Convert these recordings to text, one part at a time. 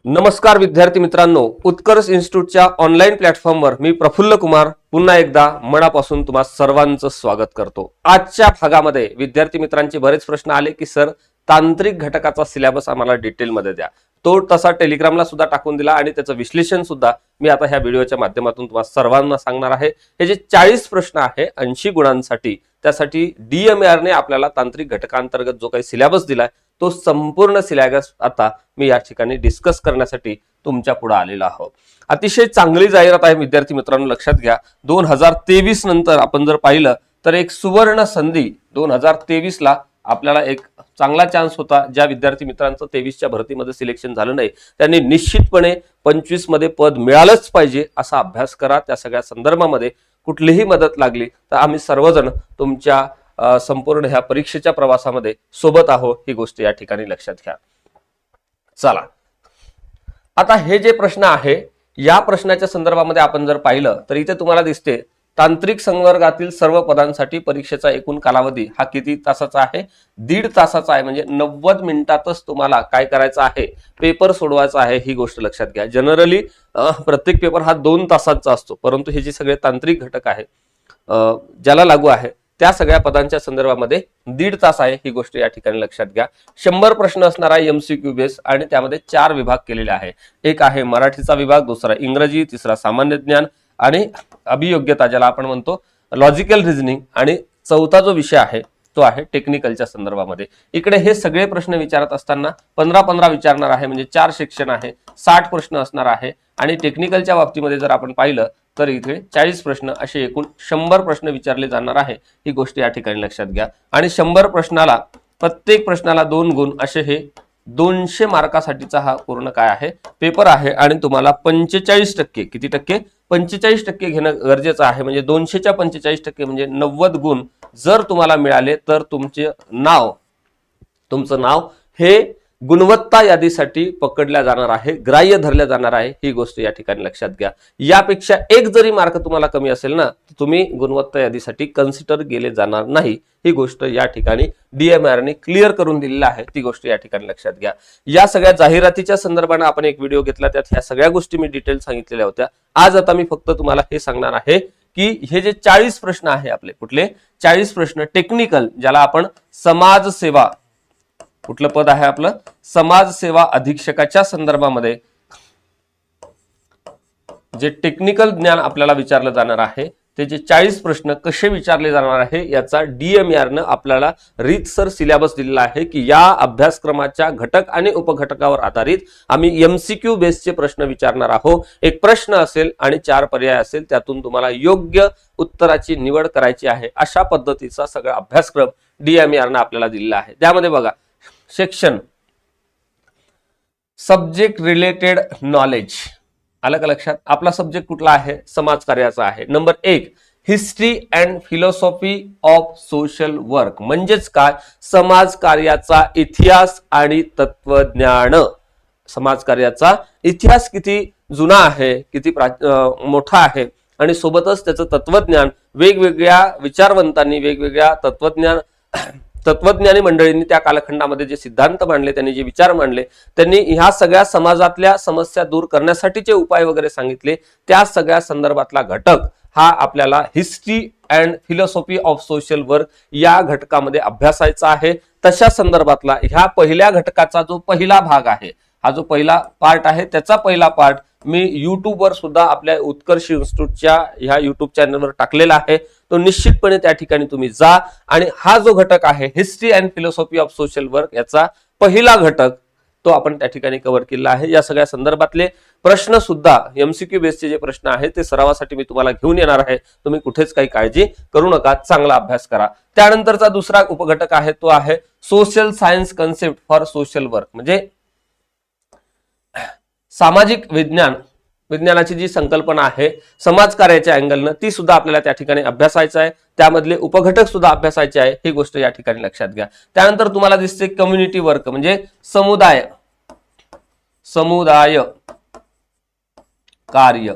नमस्कार विद्यार्थी मित्रांनो, उत्कर्ष इन्स्टिट्यूटच्या ऑनलाईन प्लॅटफॉर्मवर मी प्रफुल्ल कुमार पुन्हा एकदा मनापासून तुम्हा सर्वांचं स्वागत करतो। आजच्या भागामध्ये विद्यार्थी मित्रांचे बरेच प्रश्न आले की सर तांत्रिक घटकाचा सिलेबस आम्हाला डिटेलमध्ये द्या। तो तसा टेलिग्रामला सुद्धा टाकून दिला आणि त्याचं विश्लेषण सुद्धा मी आता ह्या व्हिडिओच्या माध्यमातून तुम्हाला सर्वांना सांगणार आहे। हे जे 40 प्रश्न आहे 80 गुणांसाठी, त्यासाठी DMAR ने आपल्याला तांत्रिक घटकांतर्गत जो काही सिलेबस दिलाय तो संपूर्ण सिलेबस आता मी या ठिकाणी डिस्कस करण्यासाठी तुमच्या पुढे आलेला आहोत। अतिशय चांगली जाहिरात आहे विद्यार्थी मित्रांनो, लक्षात घ्या। 2023 नंतर आपण जर पाहिलं तर एक सुवर्ण संधी 2023 ला आपल्याला एक चांगला चान्स होता। ज्या विद्यार्थी मित्रांचं 23च्या भरतीमध्ये सिलेक्शन झालं नाही त्यांनी निश्चितपणे 25 मध्ये पद मिळालंच पाहिजे असा अभ्यास करा। त्या सगळ्या संदर्भामध्ये कुठलीही मदत लागली तर आम्ही सर्वजण तुमच्या संपूर्ण ह्या परीक्षेच्या प्रवासामध्ये सोबत आहोत, ही गोष्ट या ठिकाणी लक्षात घ्या। चला, आता हे जे प्रश्न आहे या प्रश्नाच्या संदर्भामध्ये आपण जर पाहिलं तर इथे तुम्हाला दिसते तांत्रिक संवर्गातील सर्व पदांसाठी परीक्षेचा एकूण कालावधी हा किती तासाचा आहे? 1.5 तासाचा आहे। म्हणजे 90 मिनिटातच तुम्हाला काय करायचं आहे, पेपर सोडवायचा आहे, ही गोष्ट लक्षात घ्या। जनरली प्रत्येक पेपर हा 2 तासांचा असतो, परंतु हे जे सगळे तांत्रिक घटक आहे ज्याला लागू आहे त्या सगळ्या पदांच्या संदर्भामध्ये 1.5 तास आहे, ही गोष्ट या ठिकाणी लक्षात घ्या। 100 प्रश्न असणार आहे MCQ बेस आणि त्यामध्ये 4 विभाग केलेले आहे। एक आहे मराठीचा विभाग, दुसरा इंग्रजी, तिसरा सामान्य ज्ञान आणि अभियोग्यता ज्याला आपण म्हणतो लॉजिकल रिझनिंग, आणि चौथा जो विषय आहे तो आहे टेक्निकलच्या संदर्भामध्ये। इकडे हे सगळे प्रश्न विचारत असताना 15-15 विचारणार आहे, म्हणजे 4 सेक्शन आहे, 60 प्रश्न असणार आहे। आणि टेक्निकलच्या बाबतीमध्ये जर आपण पाहिलं तर इथे 40 प्रश्न असे एकूण 100 प्रश्न विचारले जाणार आहे, ही गोष्ट या ठिकाणी लक्षात घ्या। आणि 100 प्रश्नाला प्रत्येक प्रश्नाला 2 गुण असे हे 200 मार्कासाठीचा हा पूर्ण काय आहे पेपर आहे। आणि तुम्हाला 45% किती टक्के 45% घेणं गरजेचं आहे। म्हणजे 200च्या 45% म्हणजे 90 गुण जर तुम्हाला मिळाले तर तुमचं नाव हे गुणवत्ता यादीसाठी पकडल्या जाणार आहे, ग्राह्य धरल्या जाणार आहे, ही गोष्ट या ठिकाणी लक्षात घ्या। यापेक्षा एक जरी मार्क तुम्हाला कमी असेल ना तर तुम्ही गुणवत्ता यादीसाठी कन्सिडर केले जाणार नाही, ही गोष्ट या ठिकाणी DMAR ने क्लिअर करून दिलेली आहे, ती गोष्ट या ठिकाणी लक्षात घ्या। या सगळ्या जाहिरातीच्या संदर्भाने आपण एक व्हिडिओ घेतला, त्यात ह्या सगळ्या गोष्टी मी डिटेल सांगितलेल्या होत्या। आज आता मी फक्त तुम्हाला हे सांगणार आहे की हे जे 40 प्रश्न आहे आपले, कुठले 40 प्रश्न टेक्निकल, ज्याला आपण समाजसेवा, कुठलं पद आहे आपलं समाजसेवा अधीक्षकाच्या संदर्भामध्ये जे टेक्निकल ज्ञान आपल्याला विचारलं जाणार आहे ते जे 40 प्रश्न कसे विचारले जाणार आहे याचा DMAR ने आपल्याला रीतसर सिलेबस दिलेला आहे की या अभ्यासक्रमाच्या घटक आणि उपघटकावर आधारित आम्ही MCQ बेसचे प्रश्न विचारणार आहोत। एक प्रश्न असेल आणि 4 पर्याय असेल, त्यातून तुम्हाला योग्य उत्तराची निवड करायची आहे, अशा पद्धतीचा सगळा अभ्यासक्रम DMAR ने आपल्याला दिलेला आहे। त्यामध्ये बघा सेक्शन सब्जेक्ट रिलेटेड नॉलेज, आलं का लक्षात? आपला सब्जेक्ट कुठला आहे? समाजकार्याचा आहे। Number 1 history and philosophy of social work, म्हणजेच काय समाजकार्याचा इतिहास आणि तत्वज्ञान। समाजकार्याचा इतिहास किती जुना आहे, किती मोठा आहे, आणि सोबतच त्याचं तत्वज्ञान वेगवेगळ्या विचारवंतांनी, वेगवेगळ्या तत्वज्ञानी मंडळींनी त्या कालखंडामध्ये जे सिद्धांत मांडले, त्यांनी जे विचार मांडले, त्यांनी ह्या सगळ्या समाजातल्या समस्या दूर करण्यासाठीचे उपाय वगैरे सांगितले, त्या सगळ्या संदर्भातला घटक हा आपल्याला history and philosophy of social work या घटकामध्ये अभ्यासायचा आहे। तशा संदर्भातला ह्या पहिल्या घटकाचा जो पहिला भाग आहे, हा जो पहिला पार्ट आहे त्याचा पहिला पार्ट मी YouTube वर सुद्धा आपल्या उत्कर्ष इन्स्टिट्यूटच्या ह्या YouTube चॅनलवर टाकलेला आहे, तो निश्चितपणे त्या ठिकाणी तुम्ही जा। आणि हा जो घटक आहे history and philosophy of social work याचा पहिला घटक तो आपण त्या ठिकाणी कव्हर केला आहे। या सगळ्या संदर्भातले प्रश्न सुद्धा MCQ बेसचे जे प्रश्न आहेत ते सरावासाठी मी तुम्हाला घेऊन येणार आहे, तुम्ही कुठेच काही काळजी करू नका, चांगला अभ्यास करा। त्यानंतरचा दुसरा उपघटक आहे तो आहे social science concept for social work, म्हणजे सामाजिक विज्ञानाची जी संकल्पना आहे समाजकार्याच्या अँगलनं, ती सुद्धा आपल्याला त्या ठिकाणी अभ्यासायचं आहे, त्यामधले उपघटक सुद्धा अभ्यासायचे आहे, ही गोष्ट या ठिकाणी लक्षात घ्या। त्यानंतर तुम्हाला दिसते कम्युनिटी वर्क, म्हणजे समुदाय कार्य,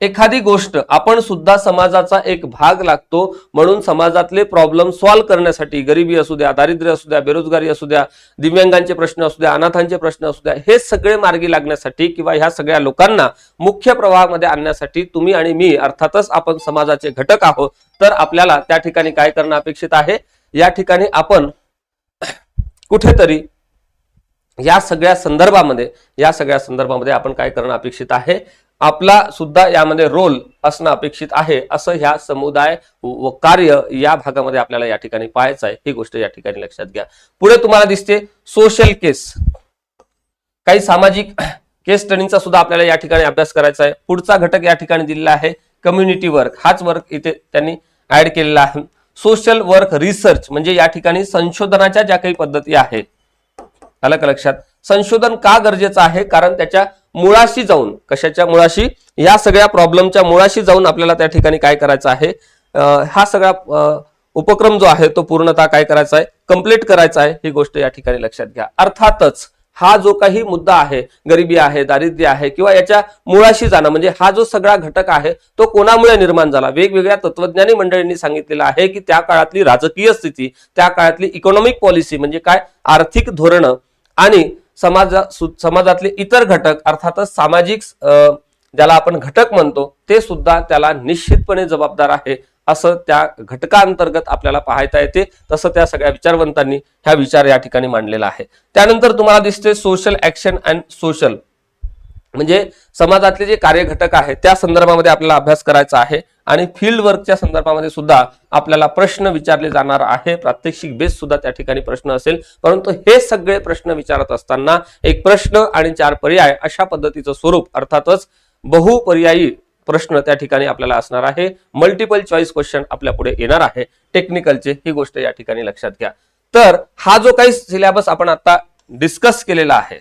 एखादी गोष्ट आपण सुद्धा समाजाचा एक भाग लागतो, म्हणून समाजातले प्रॉब्लेम सॉल्व्ह करण्यासाठी, गरिबी असू द्या, दारिद्र्य असू द्या, बेरोजगारी असू द्या, दिव्यांगांचे प्रश्न असू द्या, अनाथांचे प्रश्न असू द्या, हे सगळे मार्गी लागण्यासाठी किंवा ह्या सगळ्या लोकांना मुख्य प्रवाहामध्ये आणण्यासाठी तुम्ही आणि मी अर्थातच आपण समाजाचे घटक आहोत. तर आपल्याला त्या ठिकाणी काय करणं अपेक्षित आहे? या ठिकाणी आपण कुठेतरी या सगळ्या संदर्भामध्ये आपण काय करणं अपेक्षित आहे? आपला सुद्धा यामध्ये रोल असणं अपेक्षित आहे, असं ह्या समुदाय व कार्य या भागामध्ये आपल्याला या ठिकाणी पाहायचं आहे. ही गोष्ट या ठिकाणी लक्षात घ्या. पुढे तुम्हाला दिसते सोशल केस, काही सामाजिक केस स्टडीचा सुद्धा आपल्याला या ठिकाणी अभ्यास करायचा आहे. पुढचा घटक या ठिकाणी दिलेला आहे कम्युनिटी वर्क, हाच वर्क इथे त्यांनी ऍड केलेला आहे. सोशल वर्क रिसर्च म्हणजे या ठिकाणी संशोधनाच्या ज्या काही पद्धती आहेत, आलं का लक्षात? संशोधन का गरजेचं आहे? कारण त्याच्या मुळाशी जाऊन, कशाच्या मुळाशी? या सगळ्या प्रॉब्लेमच्या मुळाशी जाऊन आपल्याला त्या ठिकाणी काय करायचं आहे? हा सगळा उपक्रम जो आहे तो पूर्णतः काय करायचा आहे? कंप्लीट करायचा आहे. ही गोष्ट या ठिकाणी लक्षात घ्या. अर्थातच हा जो काही मुद्दा आहे, गरिबी आहे, दारिद्र्य आहे, किंवा याच्या मुळाशी जाणं, म्हणजे हा जो सगळा घटक आहे तो कोणामुळे निर्माण झाला? वेगवेगळ्या तत्वज्ञानी मंडळींनी सांगितलेलं आहे की त्या काळातली राजकीय स्थिती, त्या काळातली इकॉनॉमिक पॉलिसी म्हणजे काय, आर्थिक धोरणं, आणि समाजातले इतर घटक, अर्थातच सामाजिक ज्याला आपण घटक म्हणतो, ते सुद्धा त्याला निश्चितपणे जबाबदार आहे, असं त्या घटकांतर्गत आपल्याला पाहायला येते. तसं त्या सगळ्या विचारवंतांनी हा विचार या ठिकाणी मांडलेला आहे. त्यानंतर तुम्हाला दिसते सोशल ऍक्शन अँड सोशल, म्हणजे समाजातले जे कार्य घटक आहेत त्या संदर्भामध्ये आपल्याला अभ्यास करायचा आहे. आणि फील्ड वर्कच्या संदर्भामध्ये सुद्धा आपल्याला प्रश्न विचारले जाणार आहे. प्रात्यक्षिक बेस सुद्धा त्या ठिकाणी प्रश्न असेल. परंतु हे सगळे प्रश्न विचारत असताना एक प्रश्न आणि 4 पर्याय अशा पद्धतीचं स्वरूप, अर्थातच बहुपर्यायी प्रश्न त्या ठिकाणी आपल्याला असणार आहे. मल्टिपल चॉईस क्वेश्चन आपल्या पुढे येणार आहे टेक्निकलचे. ही गोष्ट या ठिकाणी लक्षात घ्या. तर हा जो काही सिलेबस आपण आता डिस्कस केलेला आहे,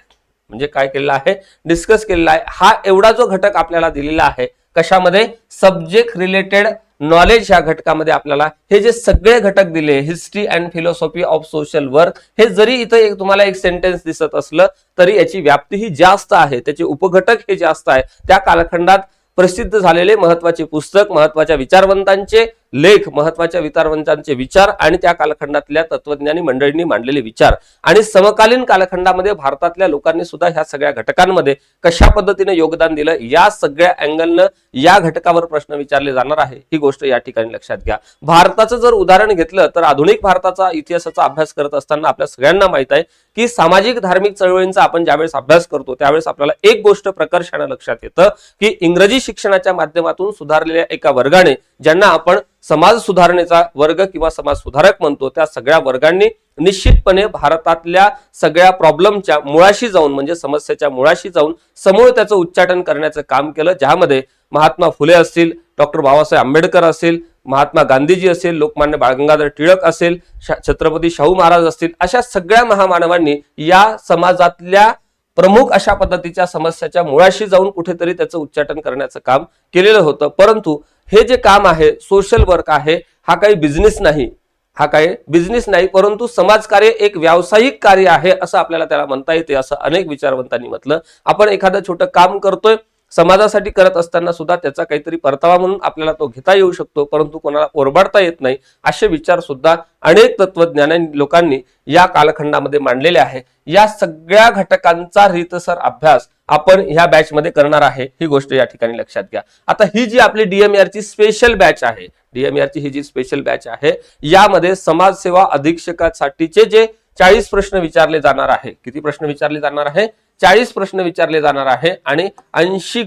म्हणजे काय केलेला आहे? डिस्कस केलेला आहे. हा एवढा जो घटक आपल्याला दिलेला आहे, कशामध्ये? सब्जेक्ट रिलेटेड नॉलेज या घटकामध्ये आपल्याला हे जे सगळे घटक दिले, history and philosophy of social work, हे जरी इथं तुम्हाला एक सेंटेन्स दिसत असलं तरी याची व्याप्ती ही जास्त आहे, त्याचे उपघटक हे जास्त आहे. त्या कालखंडात प्रसिद्ध झालेले महत्वाचे पुस्तक, महत्वाच्या विचारवंतांचे लेख, महत्वाच्या विचारवंतांचे विचार आणि त्या कालखंडातल्या तत्वज्ञानी मंडळींनी मांडलेले विचार, आणि समकालीन कालखंडामध्ये भारतातल्या लोकांनी सुद्धा ह्या सगळ्या घटकांमध्ये कशा पद्धतीने योगदान दिलं, या सगळ्या अँगलनं या घटकावर प्रश्न विचारले जाणार आहे. ही गोष्ट या ठिकाणी लक्षात घ्या. भारताचं जर उदाहरण घेतलं तर आधुनिक भारताचा इतिहासाचा अभ्यास करत असताना आपल्या सगळ्यांना माहित आहे की सामाजिक धार्मिक चळवळींचा आपण ज्यावेळेस अभ्यास करतो त्यावेळेस आपल्याला एक गोष्ट प्रकर्षाने लक्षात येतं की इंग्रजी शिक्षणाच्या माध्यमातून सुधारलेल्या एका वर्गाने, ज्यांना आपण समाज सुधारणेचा वर्ग किंवा समाज सुधारक म्हणतो, त्या सगळ्या वर्गांनी निश्चितपणे भारतातल्या सगळ्या प्रॉब्लेमच्या मुळाशी जाऊन, म्हणजे समस्येच्या मुळाशी जाऊन समूळ त्याचं उच्चाटन करण्याचं काम केलं. ज्यामध्ये महात्मा फुले असतील, डॉक्टर बाबासाहेब आंबेडकर असेल, महात्मा गांधीजी असेल, लोकमान्य बाळ गंगाधर टिळक असेल, छत्रपती शाहू महाराज असतील, अशा सगळ्या महामानवांनी या समाजातल्या प्रमुख अशा पद्धतीच्या समस्याच्या मुळाशी जाऊन कुठेतरी त्याचं उच्चाटन करण्याचं काम केलेलं होतं. परंतु हे जे काम आहे, सोशल वर्क आहे, हा काही बिझनेस नाही, परंतु समाजकार्य एक व्यावसायिक कार्य आहे असं आपल्याला त्याला म्हणता येते, असं अनेक विचारवंतांनी म्हटलं. आपण एखादं छोटं काम करतोय, समाजासाठी करत असताना सुद्धा त्याचा काहीतरी परतावा म्हणून आपल्याला तो घेता येऊ शकतो, परंतु कोणाला ओरबाडता येत नाही, असे विचार सुद्धा अनेक तत्वज्ञानी लोकांनी या कालखंडामध्ये मांडलेले आहे. या सगळ्या घटकांचा रीतसर अभ्यास आपण ह्या बॅच मध्ये करणार आहे. ही गोष्ट या ठिकाणी लक्षात घ्या. आता ही जी आपली DMAR ची स्पेशल बॅच आहे, DMAR ची ही जी स्पेशल बॅच आहे, यामध्ये समाजसेवा अधीक्षकासाठीचे जे 40 प्रश्न विचारले जाणार आहे. किती प्रश्न विचारले जाणार आहे? 40 प्रश्न विचारले जाणार आहे. आणि 80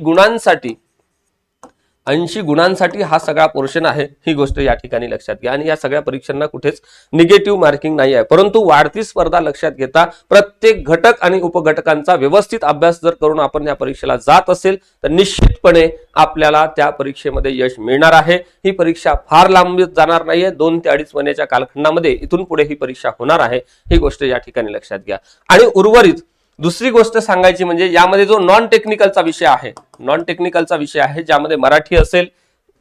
गुणांसाठी हा सगळा पोर्शन आहे. ही गोष्ट या ठिकाणी लक्षात घ्या. आणि या सगळ्या परीक्षांना कुठेच निगेटिव्ह मार्किंग नाही आहे, परंतु वाढती स्पर्धा लक्षात घेता प्रत्येक घटक आणि उपघटकांचा व्यवस्थित अभ्यास जर करून आपण या परीक्षेला जात असेल तर निश्चितपणे आपल्याला त्या परीक्षेमध्ये यश मिळणार आहे. ही परीक्षा फार लांब जाणार नाहीये, 2 ते 2.5 महिन्याच्या कालखंडामध्ये इथून पुढे ही परीक्षा होणार आहे. ही गोष्ट या ठिकाणी लक्षात घ्या. आणि उर्वरित दुसरी गोष्ट सांगायची म्हणजे यामध्ये जो नॉन टेक्निकलचा विषय आहे, ज्यामध्ये मराठी असेल,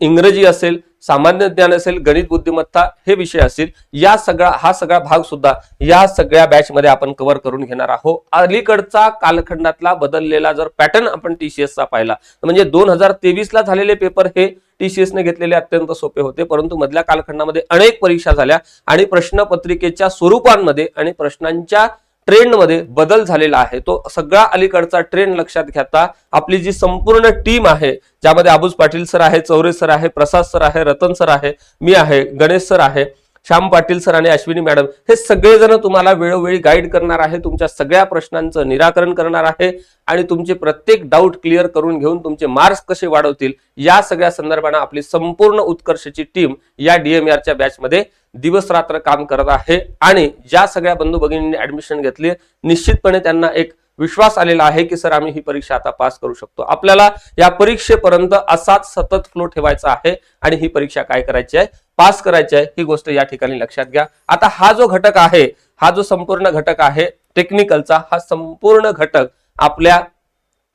इंग्रजी असेल, सामान्य ज्ञान असेल, गणित बुद्धिमत्ता हे विषय असतील, हा सगळा भाग सुद्धा या सगळ्या बॅच मध्ये आपण कव्हर करून घेणार आहोत. अलीकडचा कालखंडातला बदललेला जर पॅटर्न आपण टीसीएसचा पाहिला म्हणजे 2023 ला झालेले पेपर हे टीसीएस ने घेतलेले अत्यंत सोपे होते, परंतु मधल्या कालखंडामध्ये अनेक परीक्षा झाल्या आणि प्रश्नपत्रिकेच्या स्वरूपांमध्ये आणि प्रश्नांच्या ट्रेंड मध्ये बदल झालेला आहे. तो सगळा अलीकडचा ट्रेंड लक्षात घेता आपली जी संपूर्ण टीम आहे, ज्यामध्ये अबूज पाटील सर आहे, चौरे सर आहे, प्रसाद सर आहे, रतन सर आहे, मी आहे, गणेश सर आहे, श्याम पाटील सर आणि अश्विनी मॅडम, हे सगळेजण तुम्हाला वेळोवेळी गाईड करणार आहे, तुमच्या सगळ्या प्रश्नांचं निराकरण करणार आहे आणि तुमचे प्रत्येक डाऊट क्लिअर करून घेऊन तुमचे मार्क्स कसे वाढवतील या सगळ्या संदर्भाने आपली संपूर्ण उत्कर्षची टीम या डीएमआरच्या बॅच मध्ये दिवस रात्र काम करत आहे. आणि ज्या सगळ्या बंधू भगिनींनी ऍडमिशन घेतली निश्चितपणे त्यांना एक विश्वास आलेला आहे की सर आम्ही ही परीक्षा आता पास करू शकतो. आपल्याला या परीक्षेपर्यंत असाच सतत फ्लो ठेवायचा आहे आणि ही परीक्षा काय करायची आहे, पास करायची आहे, ही गोष्ट या ठिकाणी लक्षात घ्या. आता हा जो घटक आहे, हा जो संपूर्ण घटक आहे टेक्निकलचा, हा संपूर्ण घटक आपल्या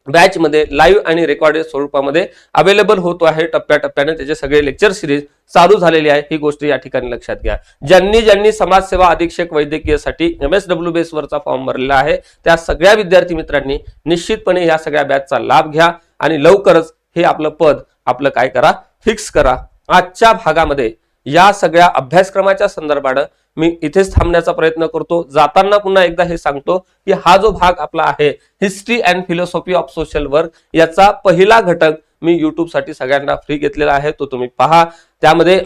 बॅच मध्ये लाईव्ह आणि रेकॉर्डेड स्वरूपामध्ये अवेलेबल होतो आहे. टप्प्याटप्प्याने त्याचे सगळे लेक्चर सिरीज चालू झालेली आहे, ही गोष्ट या ठिकाणी लक्षात घ्या. ज्यांनी समाजसेवा अधीक्षक वैद्यकीयसाठी MSW बेस वरचा फॉर्म भरलेला आहे त्या सगळ्या विद्यार्थी मित्रांनी निश्चितपणे या सगळ्या बॅचचा लाभ घ्या आणि लवकरच हे आपलं पद आपलं काय करा, फिक्स करा. आजच्या भागामध्ये या सगळ्या अभ्यासक्रमाच्या संदर्भात मी इथेच थांबण्याचा प्रयत्न करतो. जाताना पुन्हा एकदा हे सांगतो की हा जो भाग आपला आहे history and philosophy of social work, याचा पहिला घटक मी युट्यूब साठी सगळ्यांना फ्री घेतलेला आहे, तो तुम्ही पहा. त्यामध्ये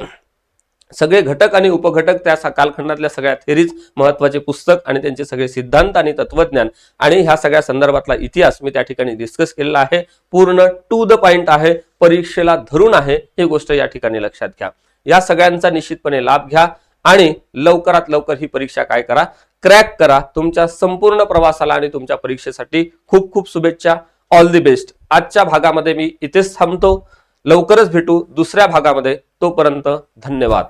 सगळे घटक आणि उपघटक, त्या कालखंडातल्या सगळ्या थेरीज, महत्वाचे पुस्तक आणि त्यांचे सगळे सिद्धांत आणि तत्वज्ञान आणि ह्या सगळ्या संदर्भातला इतिहास मी त्या ठिकाणी डिस्कस केलेला आहे. पूर्ण टू द पॉइंट आहे, परीक्षेला धरून आहे, ही गोष्ट या ठिकाणी लक्षात घ्या. या सगळ्यांचा निश्चितपणे लाभ घ्या आणि लवकरात लवकर ही परीक्षा काय करा, क्रॅक करा. तुमच्या संपूर्ण प्रवासाला आणि तुमच्या परीक्षेसाठी खूप खूप शुभेच्छा. All the best. आजच्या भागामध्ये मी इथेच थांबतो. लवकरच भेटू दुसऱ्या भागामध्ये. तोपर्यंत धन्यवाद.